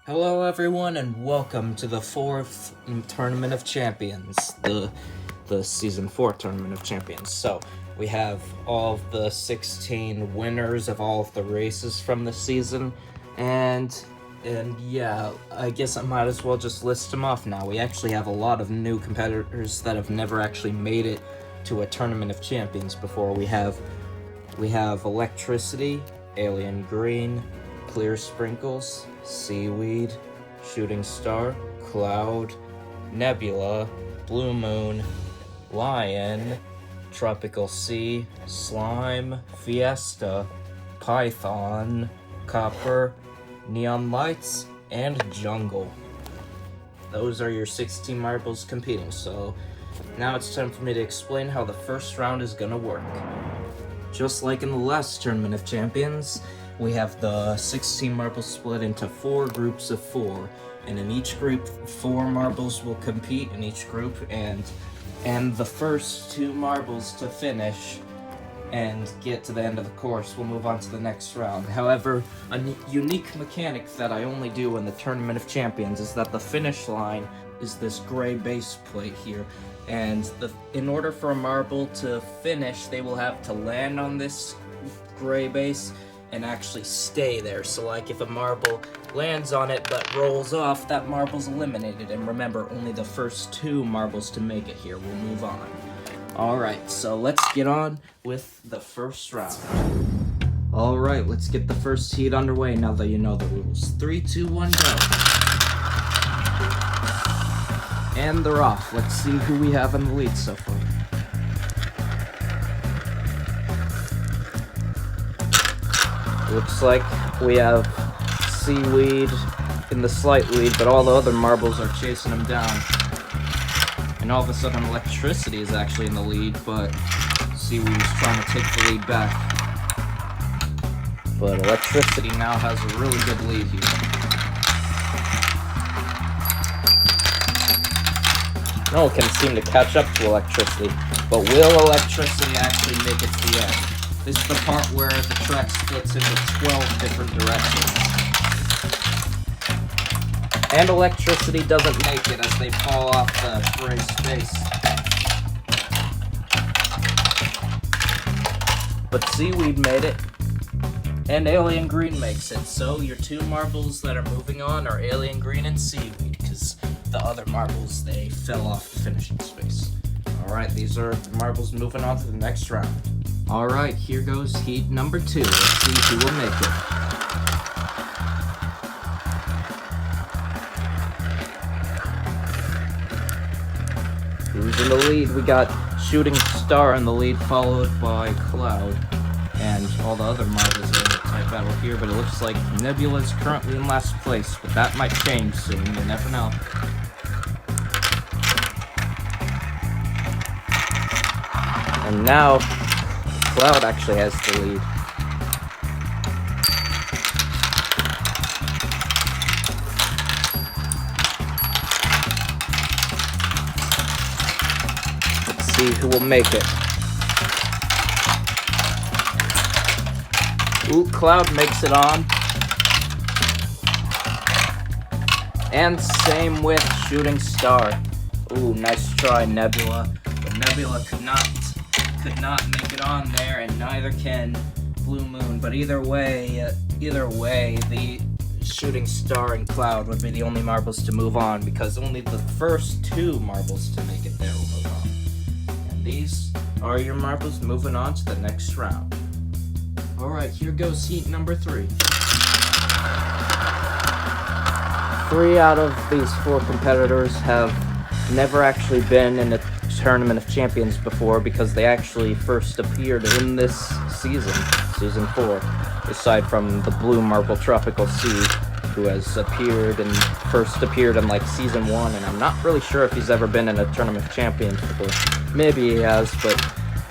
Hello everyone and welcome to the 4th Tournament of Champions, the Season 4 Tournament of Champions. So, we have all of the 16 winners of all of the races from the season, and yeah, I guess I might as well just list them off now. We actually have a lot of new competitors that have never actually made it to a Tournament of Champions before. We have Electricity, Alien Green, Clear Sprinkles, Seaweed, Shooting Star, Cloud, Nebula, Blue Moon, Lion, Tropical Sea, Slime, Fiesta, Python, Copper, Neon Lights, and Jungle. Those are your 16 marbles competing, so now it's time for me to explain how the first round is gonna work. Just like in the last Tournament of Champions, we have the 16 marbles split into 4 groups of 4, and in each group, 4 marbles will compete in each group, and the first 2 marbles to finish and get to the end of the course will move on to the next round. However, a unique mechanic that I only do in the Tournament of Champions is that the finish line is this gray base plate here, and in order for a marble to finish, they will have to land on this gray base and actually stay there. So like if a marble lands on it but rolls off, that marble's eliminated. And remember, only the first 2 marbles to make it here will move on. Alright, so let's get on with the first round. Alright, let's get the first heat underway now that you know the rules. 3, 2, 1, go. And they're off. Let's see who we have in the lead so far. Looks like we have Seaweed in the slight lead, but all the other marbles are chasing him down. And all of a sudden, Electricity is actually in the lead, but Seaweed is trying to take the lead back. But Electricity now has a really good lead here. No one can seem to catch up to Electricity, but will Electricity actually make it to the end? This is the part where the track splits into 12 different directions. And Electricity doesn't make it as they fall off the gray space. But Seaweed made it, and Alien Green makes it. So your 2 marbles that are moving on are Alien Green and Seaweed, because the other marbles, they fell off the finishing space. Alright, these are the marbles moving on to the next round. Alright, here goes heat number 2. Let's see who will make it. Who's in the lead? We got Shooting Star in the lead, followed by Cloud. And all the other marbles are in a tight battle here, but it looks like Nebula is currently in last place, but that might change soon, you never know. And now, Cloud actually has the lead. Let's see who will make it. Ooh, Cloud makes it on. And same with Shooting Star. Ooh, nice try, Nebula. But Nebula could not make it on there, and neither can Blue Moon. But either way, the Shooting Star and Cloud would be the only marbles to move on, because only the first 2 marbles to make it there will move on. And these are your marbles moving on to the next round. Alright, here goes heat number 3. 3 out of these 4 competitors have never actually been in a Tournament of Champions before, because they actually first appeared in this season, Season 4, aside from the blue marble Tropical Sea, who has first appeared in like Season 1, and I'm not really sure if he's ever been in a Tournament of Champions before. Maybe he has, but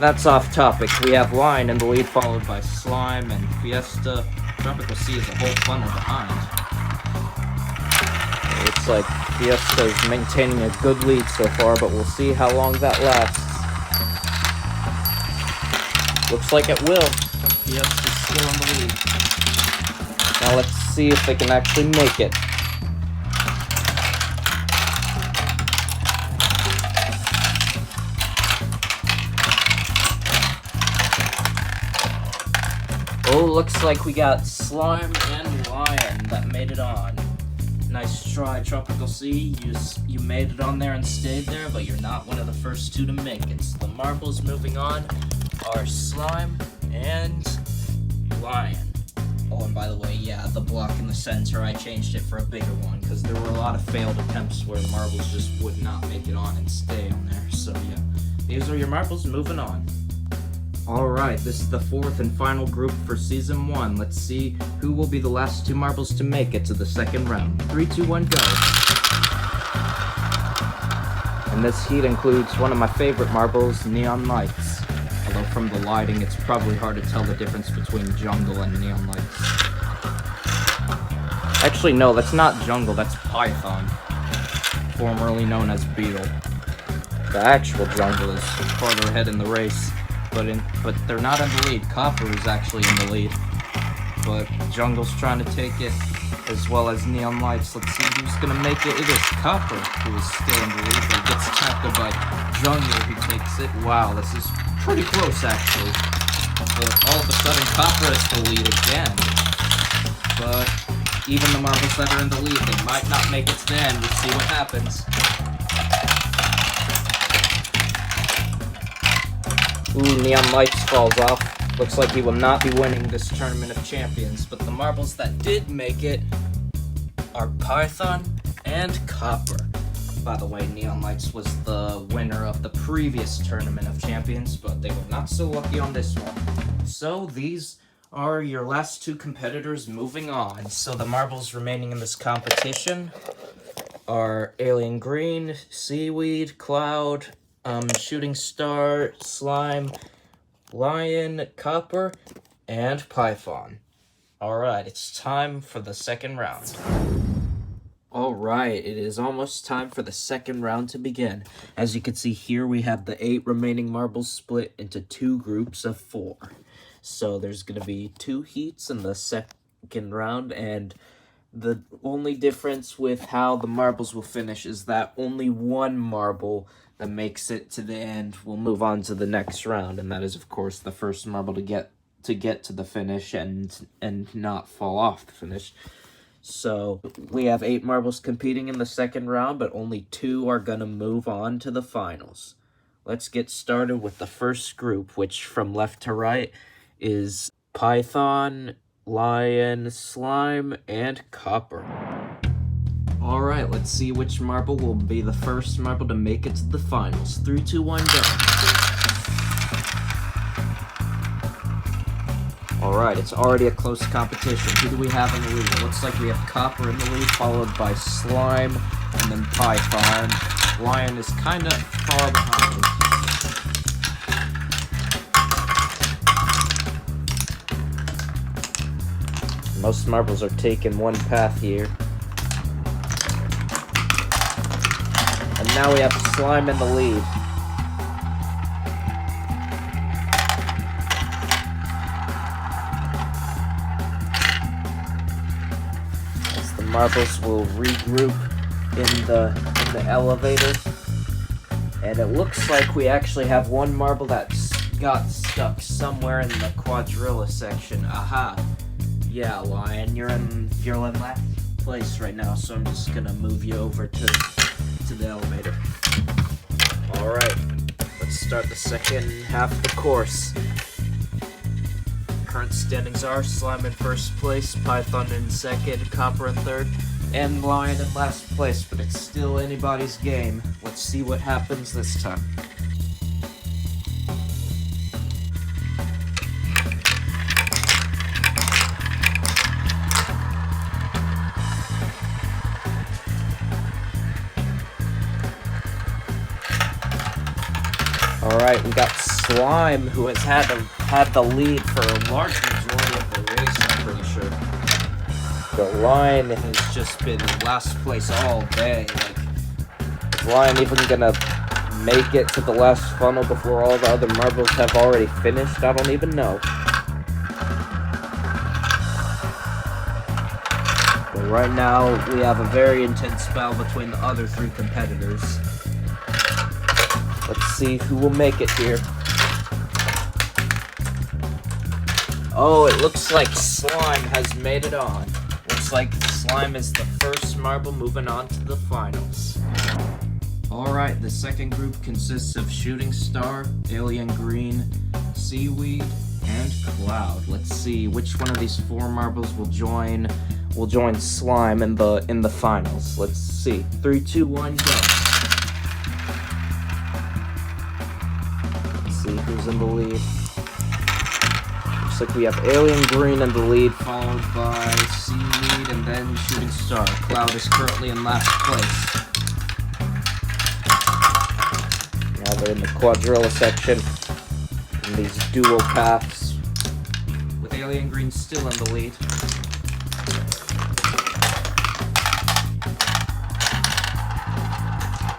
that's off topic. We have Lion in the lead, followed by Slime and Fiesta. Tropical Sea is a whole funnel behind. Looks like Fiesta is maintaining a good lead so far, but we'll see how long that lasts. Looks like it will. Fiesta's still in the lead. Now let's see if they can actually make it. Oh, looks like we got Slime and Lion that made it on. Nice try, Tropical Sea. You made it on there and stayed there, but you're not one of the first two to make it. So the marbles moving on are Slime and Lion. Oh, and by the way, yeah, the block in the center, I changed it for a bigger one because there were a lot of failed attempts where marbles just would not make it on and stay on there. So yeah, these are your marbles moving on. Alright, this is the fourth and final group for Season 1. Let's see who will be the last two marbles to make it to the second round. 3, 2, 1, go. And this heat includes one of my favorite marbles, Neon Lights. Although from the lighting, it's probably hard to tell the difference between Jungle and Neon Lights. Actually, no, that's not Jungle, that's Python. Formerly known as Beetle. The actual Jungle is farther ahead in the race. But they're not in the lead. Copper is actually in the lead. But Jungle's trying to take it, as well as Neon Lights. Let's see who's gonna make it. It is Copper who is still in the lead, but gets tackled by Jungle who takes it. Wow, this is pretty close actually. But all of a sudden Copper is the lead again. But even the marbles that are in the lead, they might not make it to the end. We'll see what happens. Ooh, Neon Lights falls off. Looks like he will not be winning this Tournament of Champions, but the marbles that did make it are Python and Copper. By the way, Neon Lights was the winner of the previous Tournament of Champions, but they were not so lucky on this one. So these are your last two competitors moving on. So the marbles remaining in this competition are Alien Green, Seaweed, Cloud, Shooting Star, Slime, Lion, Copper, and Python. Alright, it's time for the second round. Alright, it is almost time for the second round to begin. As you can see here, we have the 8 remaining marbles split into 2 groups of 4. So there's going to be 2 heats in the second round, and the only difference with how the marbles will finish is that only one marble that makes it to the end will move on to the next round, and that is, of course, the first marble to get to the finish and not fall off the finish. So we have 8 marbles competing in the second round, but only 2 are gonna move on to the finals. Let's get started with the first group, which from left to right is Python, Lion, Slime, and Copper. Alright, let's see which marble will be the first marble to make it to the finals. 3, 2, 1, go. Alright, it's already a close competition. Who do we have in the lead? It looks like we have Copper in the lead, followed by Slime, and then Python. Lion is kinda far behind. Most marbles are taking one path here. And now we have Slime in the lead. As the marbles will regroup in the elevator. And it looks like we actually have one marble that got stuck somewhere in the quadrilla section. Aha! Yeah, Lion, you're in last place right now, so I'm just gonna move you over to the elevator. Alright, let's start the second half of the course. Current standings are Slime in first place, Python in second, Copper in third, and Lion in last place, but it's still anybody's game. Let's see what happens this time. Alright, we got Slime, who has had the lead for a large majority of the race, I'm pretty sure. But Lion has just been last place all day. Like, is Lion even gonna make it to the last funnel before all the other marbles have already finished? I don't even know. But right now, we have a very intense battle between the other 3 competitors. Let's see who will make it here. Oh, it looks like Slime has made it on. Looks like Slime is the first marble moving on to the finals. Alright, the second group consists of Shooting Star, Alien Green, Seaweed, and Cloud. Let's see which one of these 4 marbles will join Slime in the finals. Let's see. 3, 2, 1, go. Let's see who's in the lead. Looks like we have Alien Green in the lead, followed by Seaweed and then Shooting Star. Cloud is currently in last place. Now they're in the quadrilla section, in these dual paths, with Alien Green still in the lead.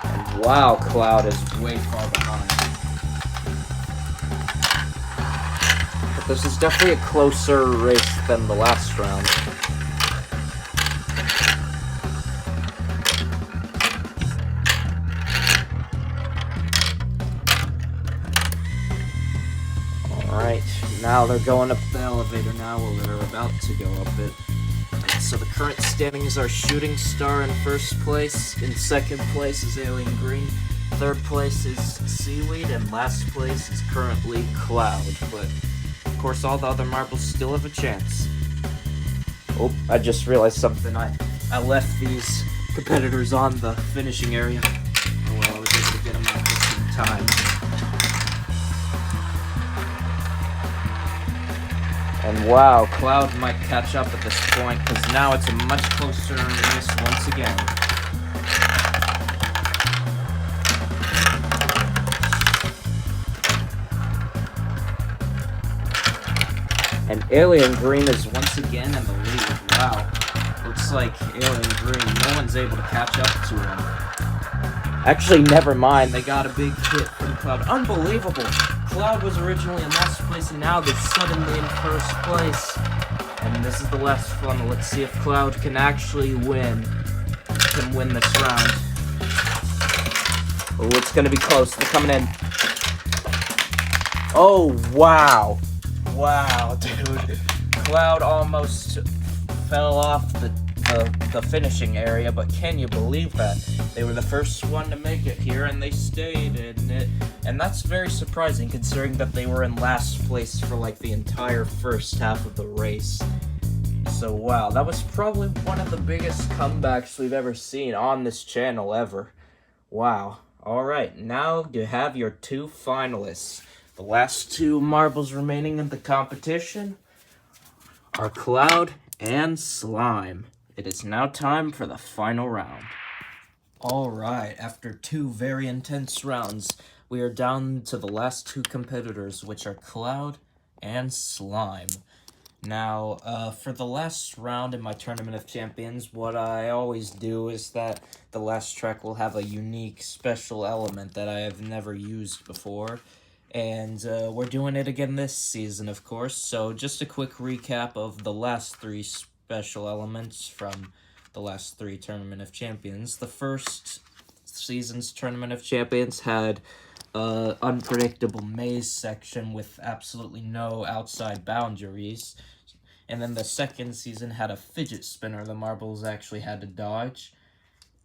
And wow, Cloud is way far behind. But this is definitely a closer race than the last round. Alright, now they're going up the elevator now, or they're about to go up it. So the current standings are Shooting Star in first place, in second place is Alien Green, third place is Seaweed, and last place is currently Cloud. But, of course, all the other marbles still have a chance. Oh, I just realized something. I left these competitors on the finishing area. Oh well, I was able to get them out just in time. And wow, Cloud might catch up at this point, because now it's a much closer race once again. And Alien Green is once again in the lead. Wow. Looks like Alien Green, no one's able to catch up to him. Actually, never mind, they got a big hit from Cloud. Unbelievable! Cloud was originally in last place, and now they're suddenly in first place. And this is the last funnel. Let's see if Cloud can actually win this round. Oh, it's gonna be close. They're coming in. Oh, wow. Wow, dude. Cloud almost fell off the finishing area, but can you believe that? They were the first one to make it here, and they stayed in it. And that's very surprising, considering that they were in last place for like the entire first half of the race. So wow, that was probably one of the biggest comebacks we've ever seen on this channel ever. Wow. Alright, now you have your 2 finalists. The last 2 marbles remaining in the competition are Cloud and Slime. It is now time for the final round. Alright, after 2 very intense rounds, we are down to the last 2 competitors, which are Cloud and Slime. Now, for the last round in my Tournament of Champions, what I always do is that the last track will have a unique special element that I have never used before. And we're doing it again this season, of course. So just a quick recap of the last 3 special elements from the last 3 Tournament of Champions. The first season's Tournament of Champions had an unpredictable maze section with absolutely no outside boundaries. And then the second season had a fidget spinner the marbles actually had to dodge.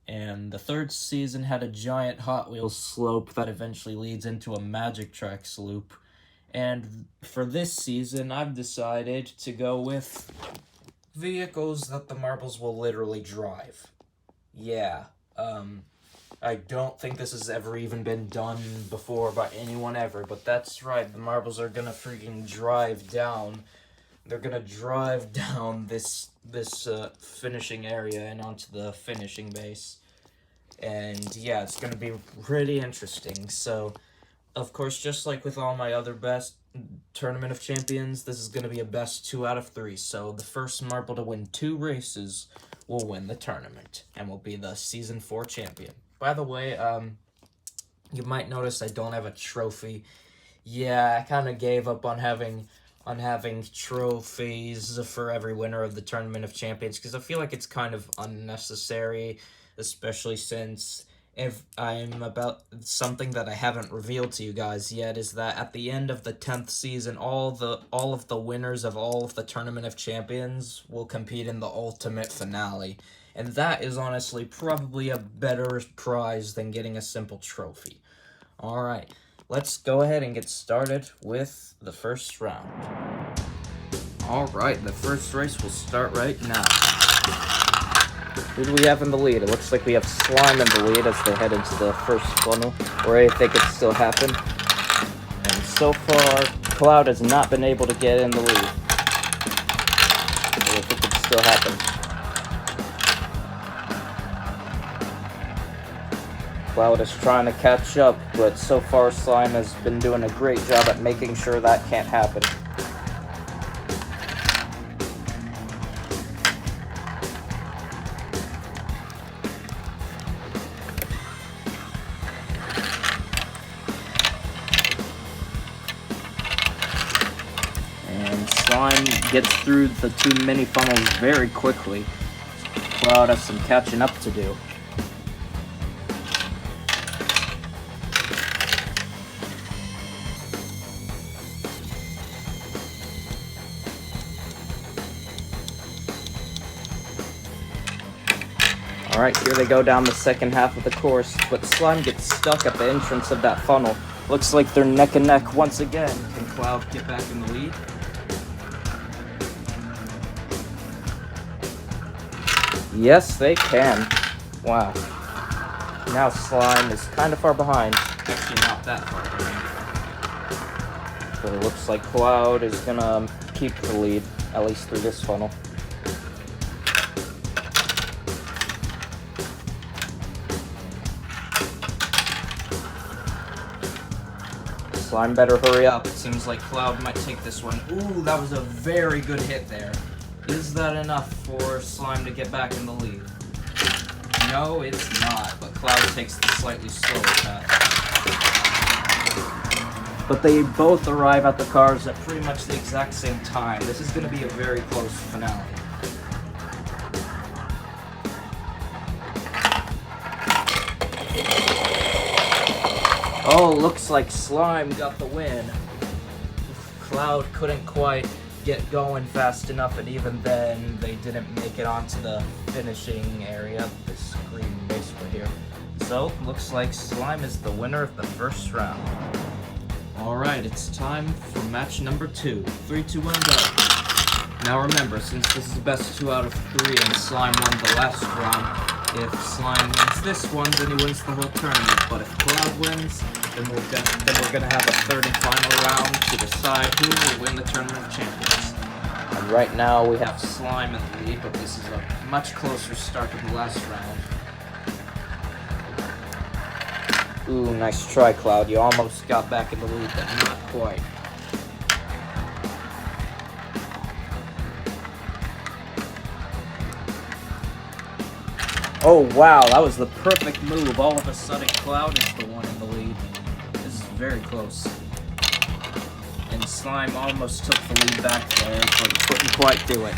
And the third season had a giant Hot Wheels slope that eventually leads into a Magic Tracks loop. And for this season, I've decided to go with vehicles that the marbles will literally drive. Yeah, I don't think this has ever even been done before by anyone ever, but that's right, the marbles are gonna freaking drive down. They're gonna drive down this finishing area and onto the finishing base. And yeah, it's gonna be pretty interesting. So, of course, just like with all my other best Tournament of Champions, this is gonna be a best 2 out of 3. So the first marble to win 2 races will win the tournament and will be the Season 4 champion. By the way, you might notice I don't have a trophy. Yeah, I kind of gave up on having trophies for every winner of the Tournament of Champions, because I feel like it's kind of unnecessary, especially since if I'm about something that I haven't revealed to you guys yet, is that at the end of the 10th season, all of the winners of all of the Tournament of Champions will compete in the ultimate finale. And that is honestly probably a better prize than getting a simple trophy. Alright, let's go ahead and get started with the first round. Alright, the first race will start right now. Who do we have in the lead? It looks like we have Slime in the lead as they head into the first funnel, or I think it still happened. And so far, Cloud has not been able to get in the lead. So I think it still happened. Cloud is trying to catch up, but so far Slime has been doing a great job at making sure that can't happen. And Slime gets through the 2 mini funnels very quickly. Cloud has some catching up to do. Alright, here they go down the second half of the course, but Slime gets stuck at the entrance of that funnel. Looks like they're neck and neck once again. Can Cloud get back in the lead? Yes, they can. Wow. Now Slime is kind of far behind. Actually, not that far behind. But it looks like Cloud is gonna keep the lead, at least through this funnel. Slime better hurry up. It seems like Cloud might take this one. Ooh, that was a very good hit there. Is that enough for Slime to get back in the lead? No, it's not, but Cloud takes the slightly slower path. But they both arrive at the cars at pretty much the exact same time. This is going to be a very close finale. Oh, looks like Slime got the win. Cloud couldn't quite get going fast enough, and even then, they didn't make it onto the finishing area, this green base right here. So, looks like Slime is the winner of the first round. Alright, it's time for match number 2. 3, 2, 1, go. Now remember, since this is the best 2 out of 3 and Slime won the last round, if Slime wins this one, then he wins the whole tournament. But if Cloud wins, then we're gonna have a third and final round to decide who will win the Tournament of Champions. And right now we have Slime in the lead, but this is a much closer start than the last round. Ooh, nice try, Cloud. You almost got back in the lead, but not quite. Oh wow, that was the perfect move. All of a sudden, Cloud is the one in the lead. This is very close. And Slime almost took the lead back there, but he couldn't quite do it.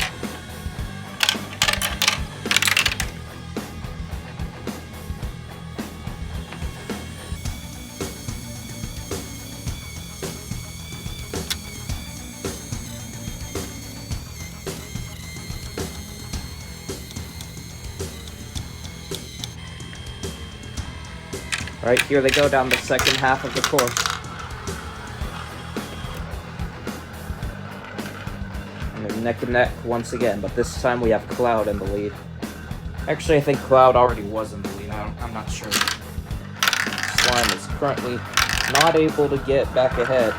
Alright, here they go down the second half of the course. And they're neck and neck once again, but this time we have Cloud in the lead. Actually, I think Cloud already was in the lead. I'm not sure. Slime is currently not able to get back ahead.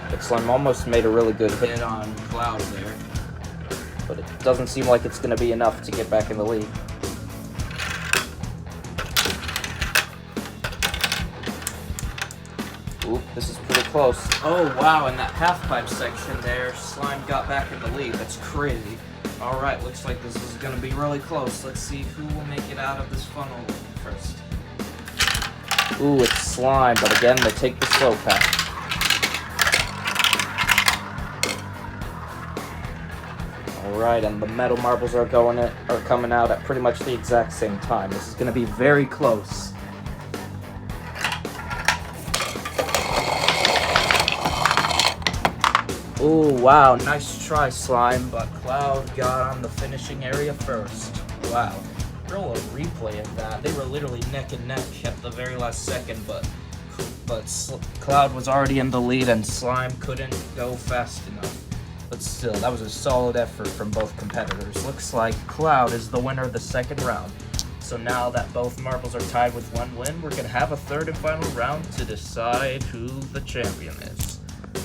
But Slime almost made a really good hit on Cloud there. But it doesn't seem like it's going to be enough to get back in the lead. Ooh, this is pretty close. Oh, wow, in that half-pipe section there, Slime got back in the lead. That's crazy. Alright, looks like this is going to be really close. Let's see who will make it out of this funnel first. Ooh, it's Slime, but again, they take the slow path. Alright, and the metal marbles are coming out at pretty much the exact same time. This is going to be very close. Oh, wow, nice try, Slime, but Cloud got on the finishing area first. Wow. Roll a replay of that. They were literally neck and neck at the very last second, but Cloud was already in the lead and Slime couldn't go fast enough. But still, that was a solid effort from both competitors. Looks like Cloud is the winner of the second round. So now that both marbles are tied with one win, we're going to have a third and final round to decide who the champion is.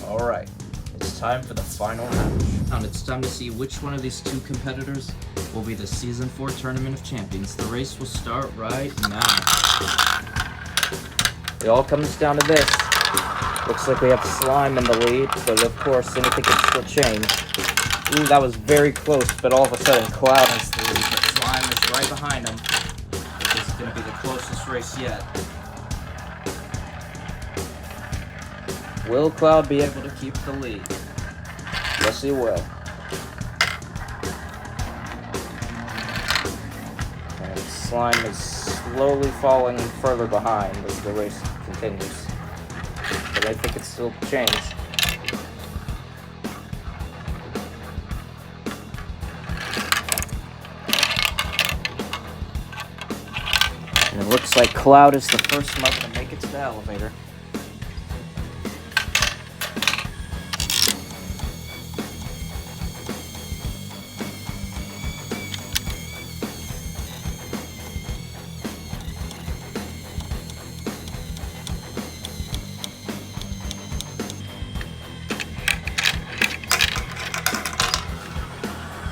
Alright, it's time for the final match. And it's time to see which one of these two competitors will be the Season 4 Tournament of Champions. The race will start right now. It all comes down to this. Looks like we have Slime in the lead, but of course anything can still change. Ooh, that was very close, but all of a sudden Cloud has the lead, but Slime is right behind him. This is going to be the closest race yet. Will Cloud be able to keep the lead? Yes, he will. And Slime is slowly falling further behind as the race continues. But I think it's still changed. And it looks like Cloud is the first marble to make it to the elevator.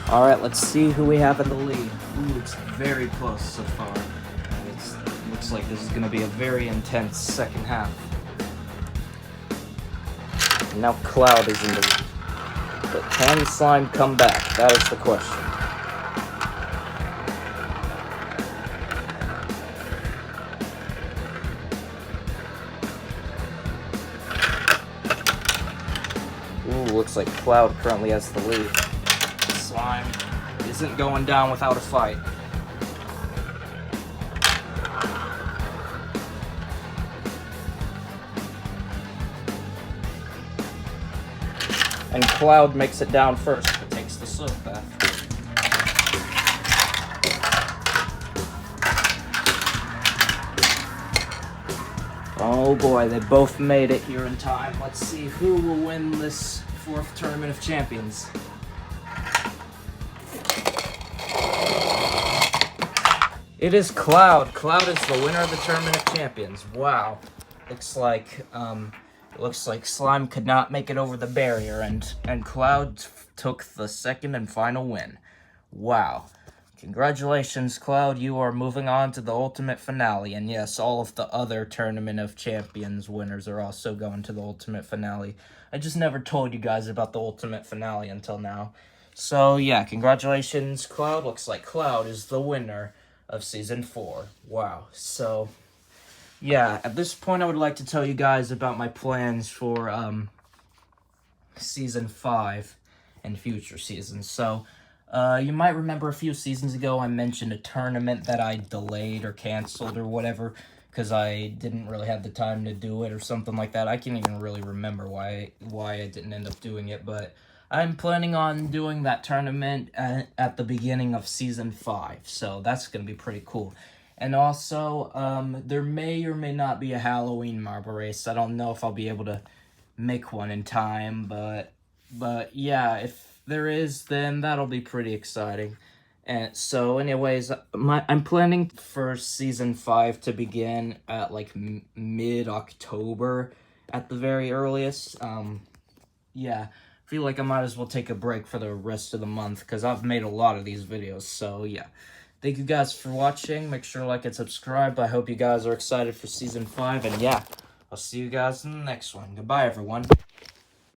Alright, let's see who we have in the lead. Ooh, it's very close so far. It looks like this is going to be a very intense second half. And now Cloud is in the lead. But can Slime come back? That is the question. Ooh, looks like Cloud currently has the lead. Slime isn't going down without a fight. And Cloud makes it down first, but takes the slope path. Oh boy, they both made it here in time. Let's see who will win this fourth Tournament of Champions. It is Cloud. Cloud is the winner of the Tournament of Champions. Wow. Looks like Slime could not make it over the barrier, and Cloud took the second and final win. Wow. Congratulations, Cloud. You are moving on to the ultimate finale. And yes, all of the other Tournament of Champions winners are also going to the ultimate finale. I just never told you guys about the ultimate finale until now. So yeah, congratulations, Cloud. Looks like Cloud is the winner of Season 4. Wow. So yeah, at this point I would like to tell you guys about my plans for Season 5 and future seasons. So you might remember a few seasons ago I mentioned a tournament that I delayed or canceled or whatever because I didn't really have the time to do it or something like that. I can't even really remember why I didn't end up doing it, but I'm planning on doing that tournament at the beginning of Season 5, so that's going to be pretty cool. And also, there may or may not be a Halloween marble race. I don't know if I'll be able to make one in time, but yeah, if there is, then that'll be pretty exciting. And so anyways, I'm planning for Season 5 to begin at like mid-October at the very earliest. Yeah. Feel like I might as well take a break for the rest of the month because I've made a lot of these videos. So yeah, thank you guys for watching. Make sure to like and subscribe. I hope you guys are excited for Season 5. And yeah, I'll see you guys in the next one. Goodbye, everyone.